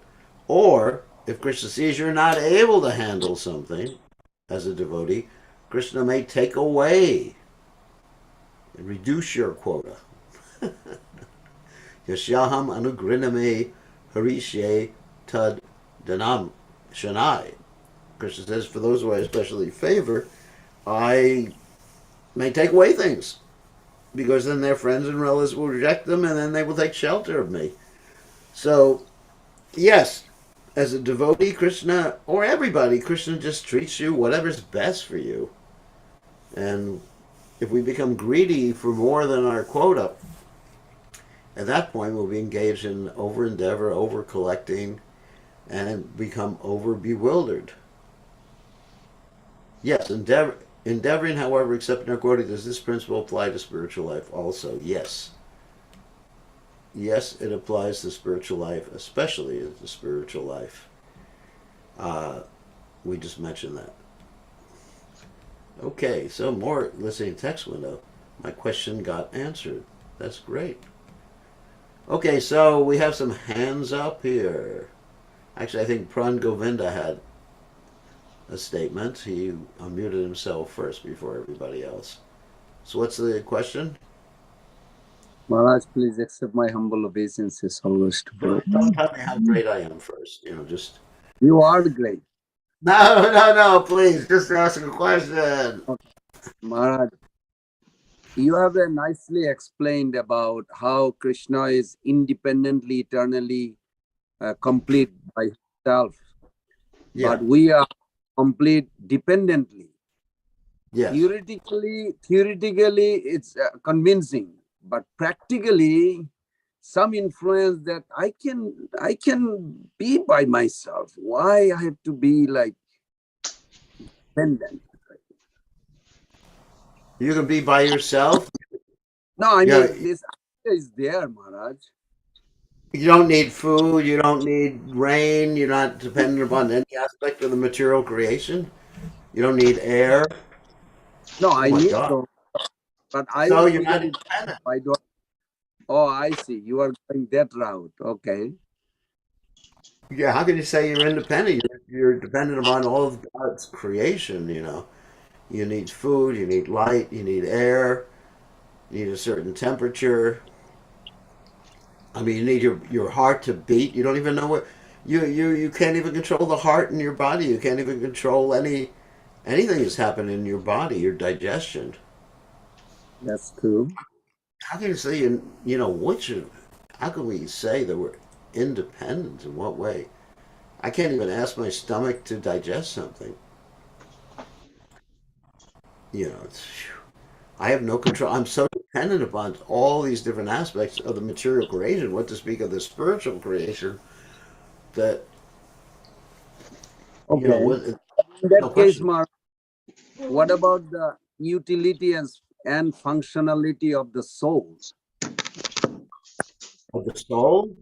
[SPEAKER 1] Or if Krishna sees you're not able to handle something as a devotee, Krishna may take away and reduce your quota. Yashyaham anugriname harishe tad danam shanai. Krishna says, for those who I especially favor, I may take away things because then their friends and relatives will reject them and then they will take shelter of me. So, yes, as a devotee, Krishna, or everybody, Krishna just treats you whatever's best for you. And if we become greedy for more than our quota, at that point we'll be engaged in over endeavor, over collecting, and become over bewildered. Yes, endeavoring, however, accepting our quota, does this principle apply to spiritual life also? Yes. Yes, it applies to spiritual life, especially to spiritual life. We just mentioned that. Okay, so more listening text window. My question got answered. That's great. Okay, so we have some hands up here. Actually, I think Pran Govinda had a statement. He unmuted himself first before everybody else. So what's the question?
[SPEAKER 2] Maharaj, please accept my humble obeisances always to
[SPEAKER 1] Don't tell me how great I am first. Just...
[SPEAKER 2] You are great.
[SPEAKER 1] No, please. Just ask a question.
[SPEAKER 2] Okay. Maharaj, you have nicely explained about how Krishna is independently, eternally complete by himself.
[SPEAKER 1] Yeah.
[SPEAKER 2] But we are complete dependently.
[SPEAKER 1] Yes.
[SPEAKER 2] Theoretically, it's convincing, but practically, some influence that I can be by myself. Why I have to be like dependent?
[SPEAKER 1] You can be by yourself.
[SPEAKER 2] No, I mean this idea is there, Maharaj.
[SPEAKER 1] You don't need food. You don't need rain. You're not dependent upon any aspect of the material creation. You don't need air.
[SPEAKER 2] No,
[SPEAKER 1] Oh
[SPEAKER 2] I
[SPEAKER 1] my
[SPEAKER 2] need
[SPEAKER 1] God.
[SPEAKER 2] those, but I
[SPEAKER 1] So
[SPEAKER 2] will
[SPEAKER 1] you're
[SPEAKER 2] figure
[SPEAKER 1] not
[SPEAKER 2] it
[SPEAKER 1] independent.
[SPEAKER 2] out. I don't. Oh, I see. You are going that route. Okay.
[SPEAKER 1] Yeah. How can you say you're independent? You're dependent upon all of God's creation. You need food, you need light, you need air, you need a certain temperature. I mean, you need your heart to beat. You don't even know what you can't even control the heart in your body. You can't even control anything that's happening in your body, your digestion.
[SPEAKER 2] That's true.
[SPEAKER 1] How can you say you know which of, how can we say that we're independent in what way? I can't even ask my stomach to digest something. You know, I have no control. I'm so dependent upon all these different aspects of the material creation, what to speak of the spiritual creation, that, you know,
[SPEAKER 2] Okay.
[SPEAKER 1] what,
[SPEAKER 2] In that
[SPEAKER 1] no
[SPEAKER 2] case,
[SPEAKER 1] question.
[SPEAKER 2] Mark, what about the utility and functionality of the soul?
[SPEAKER 1] Of the soul?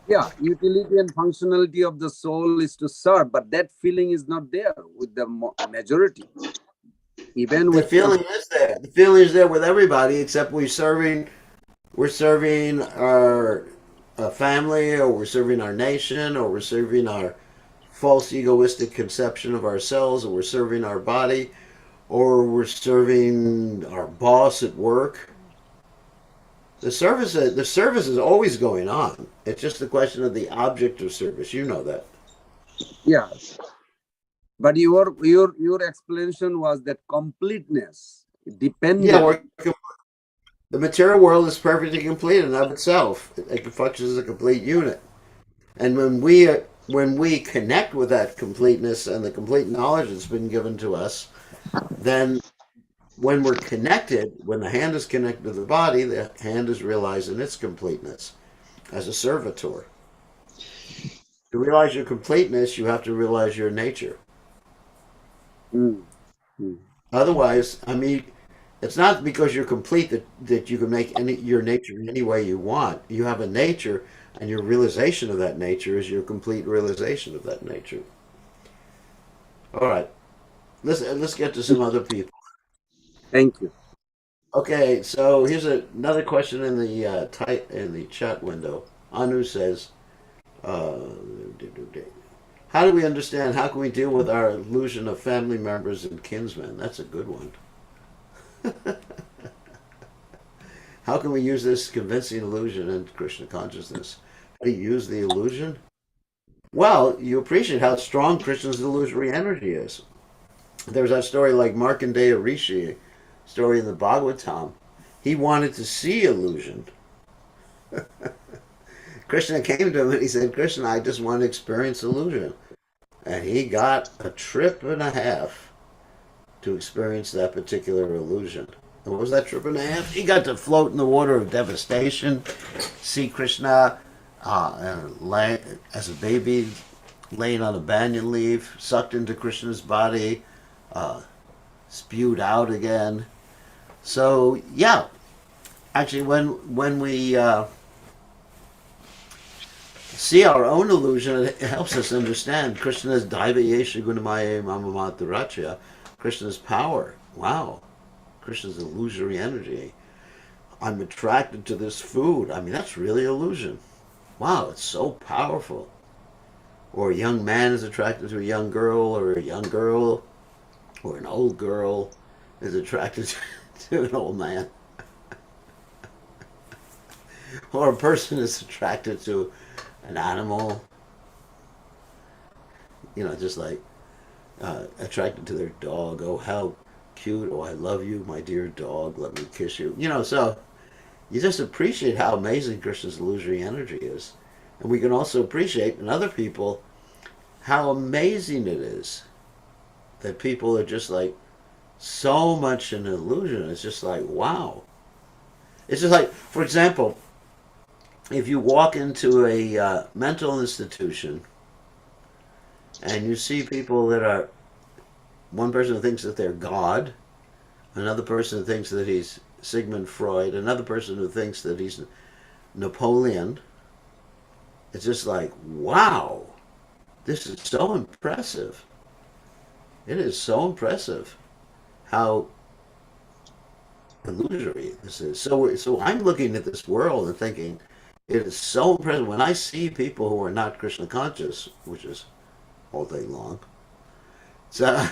[SPEAKER 2] Yeah, utility and functionality of the soul is to serve, but that feeling is not there with the majority. Even
[SPEAKER 1] The
[SPEAKER 2] with
[SPEAKER 1] feeling is there. The feeling is there with everybody, except we're serving our family, or we're serving our nation, or we're serving our false egoistic conception of ourselves, or we're serving our body, or we're serving our boss at work. The service is always going on. It's just a question of the object of service. You know that.
[SPEAKER 2] yeah, but your explanation was that completeness,
[SPEAKER 1] Yeah,
[SPEAKER 2] dependent.
[SPEAKER 1] the material world is perfectly complete in and of itself. It functions as a complete unit. And when we connect with that completeness and the complete knowledge that's been given to us, then when we're connected, when the hand is connected to the body, the hand is realizing its completeness as a servitor. To realize your completeness, you have to realize your nature.
[SPEAKER 2] Mm, mm,
[SPEAKER 1] Otherwise, I mean, it's not because you're complete that you can make your nature any way you want. You have a nature, and your realization of that nature is your complete realization of that nature. All right, let's get to some other people.
[SPEAKER 2] thank you.
[SPEAKER 1] Okay, so here's another question in the in the chat window. Anu says, uh, "How do we understand? How can we deal with our illusion of family members and kinsmen?" That's a good one. How can we use this convincing illusion in Krishna consciousness? How do you use the illusion? Well, you appreciate how strong Krishna's illusory energy is. There's that story like Markandeya Rishi, story in the Bhagavatam. He wanted to see illusion. Krishna came to him and he said, Krishna, I just want to experience illusion. And he got a trip and a half to experience that particular illusion. And what was that trip and a half? He got to float in the water of devastation, see Krishna as a baby laying on a banyan leaf, sucked into Krishna's body, uh, spewed out again. So yeah, actually, when we see our own illusion, it helps us understand Krishna's Daiva Yesha Gunamaya Mamamataracha, Krishna's power. Wow, Krishna's illusory energy. I'm attracted to this food. I mean, that's really illusion. Wow, it's so powerful. Or a young man is attracted to a young girl, or a young girl, or an old girl is attracted to an old man, or a person is attracted to an animal. You know, just like attracted to their dog. Oh, how cute! Oh, I love you, my dear dog. Let me kiss you. You know, so you just appreciate how amazing Krishna's illusory energy is, and we can also appreciate in other people how amazing it is that people are just like so much an illusion. It's just like wow. It's just like, for example, if you walk into a mental institution and you see people that are one person who thinks that they're God, another person who thinks that he's Sigmund Freud, another person who thinks that he's Napoleon. It's just like, wow, this is so impressive. It is so impressive how illusory this is. So I'm looking at this world and thinking, it is so impressive. When I see people who are not Krishna conscious, which is all day long, so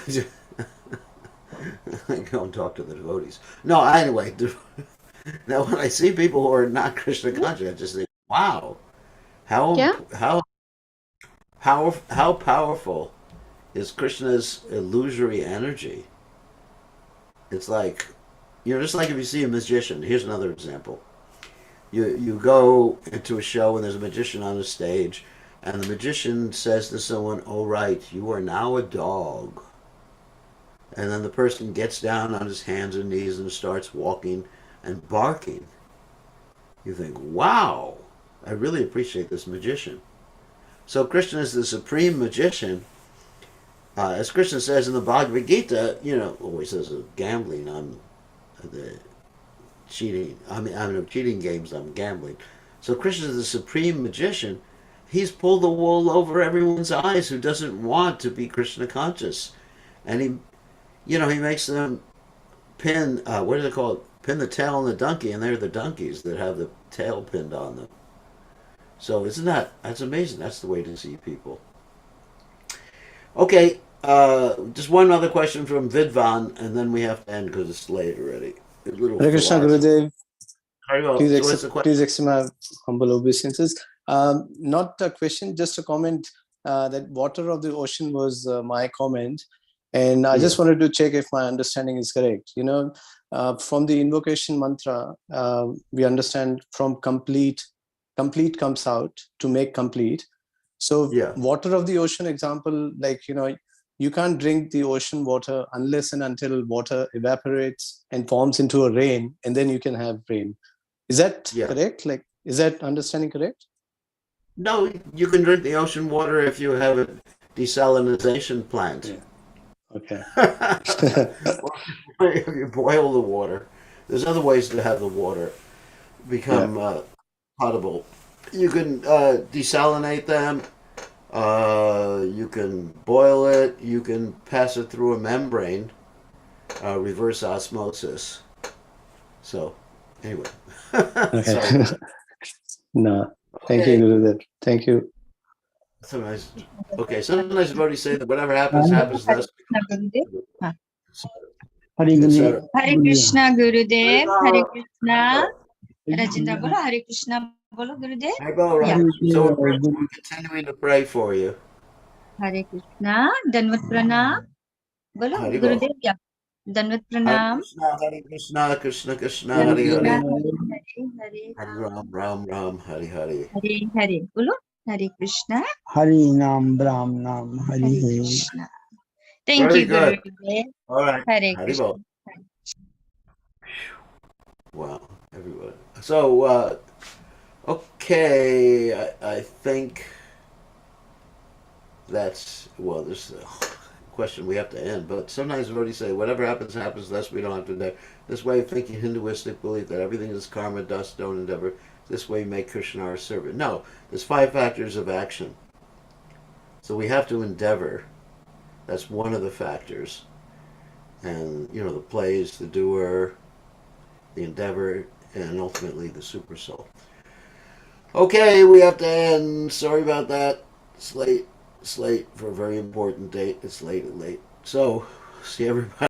[SPEAKER 1] Go and talk to the devotees. No, anyway. Now, when I see people who are not Krishna conscious, I just think, wow, how
[SPEAKER 3] क्या
[SPEAKER 1] how how powerful is Krishna's illusory energy? It's like, just like if you see a magician. Here's another example. You go into a show and there's a magician on the stage, and the magician says to someone, "All right, you are now a dog." And then the person gets down on his hands and knees and starts walking and barking. You think, wow, I really appreciate this magician. So Krishna is the supreme magician. As Krishna says in the Bhagavad Gita, always says gambling, I'm the cheating. I'm cheating games, I'm gambling. So Krishna is the supreme magician. He's pulled the wool over everyone's eyes who doesn't want to be Krishna conscious. And he makes them pin, what do they call it? Pin the tail on the donkey, and they're the donkeys that have the tail pinned on them. So that's amazing. That's the way to see people. Okay, just one other question from Vidvan, and then we have to end because it's late already. A little
[SPEAKER 4] Hare Krishna
[SPEAKER 1] philosophy.
[SPEAKER 4] Gurudev,
[SPEAKER 1] Very well.
[SPEAKER 4] please
[SPEAKER 1] So what's the
[SPEAKER 4] accept,
[SPEAKER 1] question?
[SPEAKER 4] please accept my humble obeisances. Not a question, just a comment. That water of the ocean was my comment, and I just
[SPEAKER 1] Yeah.
[SPEAKER 4] wanted to check if my understanding is correct. From the invocation mantra, we understand from complete comes out to make complete. So
[SPEAKER 1] Yeah.
[SPEAKER 4] water of the ocean example, you can't drink the ocean water unless and until water evaporates and forms into a rain, and then you can have rain. Is that
[SPEAKER 1] Yeah.
[SPEAKER 4] correct? Is that understanding correct?
[SPEAKER 1] No, you can drink the ocean water if you have a desalinization plant.
[SPEAKER 4] Yeah. Okay.
[SPEAKER 1] If you boil the water, there's other ways to have the water become potable. You can desalinate them. You can boil it. You can pass it through a membrane, reverse osmosis. So, anyway.
[SPEAKER 4] Okay.
[SPEAKER 1] Sorry.
[SPEAKER 4] No. Thank you,
[SPEAKER 1] Okay.
[SPEAKER 4] Gurudev. Thank you.
[SPEAKER 1] Sometimes, sometimes devotees say that whatever happens, happens
[SPEAKER 3] Hare
[SPEAKER 1] thus,
[SPEAKER 3] Krishna गुरुदेव हाँ
[SPEAKER 2] Hare
[SPEAKER 1] etc.
[SPEAKER 3] हरे कृष्णा गुरुदेव हरे Krishna
[SPEAKER 2] Hare
[SPEAKER 3] Rajendra बोलो हरे कृष्णा बोलो गुरुदेव
[SPEAKER 1] Haribo,
[SPEAKER 3] या
[SPEAKER 1] right? So we're continuing to pray for you.
[SPEAKER 3] हरे कृष्णा दंडवत प्रणाम बोलो
[SPEAKER 1] Haribo.
[SPEAKER 3] गुरुदेव या दंडवत
[SPEAKER 1] Hare
[SPEAKER 3] प्रणाम
[SPEAKER 1] Krishna, Krishna Krishna,
[SPEAKER 3] हरे
[SPEAKER 1] Hare
[SPEAKER 3] कृष्णा
[SPEAKER 1] Hare,
[SPEAKER 3] हरे हरे
[SPEAKER 1] Hare Ram, Ram Ram, Hare Hare.
[SPEAKER 3] Hare Hare बोलो Hare Krishna
[SPEAKER 2] Hari Nam Brahm Nam Hari
[SPEAKER 3] Hare
[SPEAKER 2] Hari.
[SPEAKER 3] Krishna thank
[SPEAKER 1] Very
[SPEAKER 3] you
[SPEAKER 1] good.
[SPEAKER 3] Gurudev
[SPEAKER 1] All right.
[SPEAKER 3] Hare
[SPEAKER 1] Haribo.
[SPEAKER 3] Krishna
[SPEAKER 1] Wow, everybody. So, okay, I think there's a question we have to end, but sometimes we already say, whatever happens, happens, thus we don't have to endeavor. This way of thinking, Hinduistic belief that everything is karma, dust, don't endeavor. This way, make Krishna our servant. No, there's 5 factors of action. So we have to endeavor. That's one of the factors. And, the plays, the doer, the endeavor, and ultimately the super soul. Okay, we have to end. Sorry about that. It's late. It's late for a very important date. It's late. So, see everybody.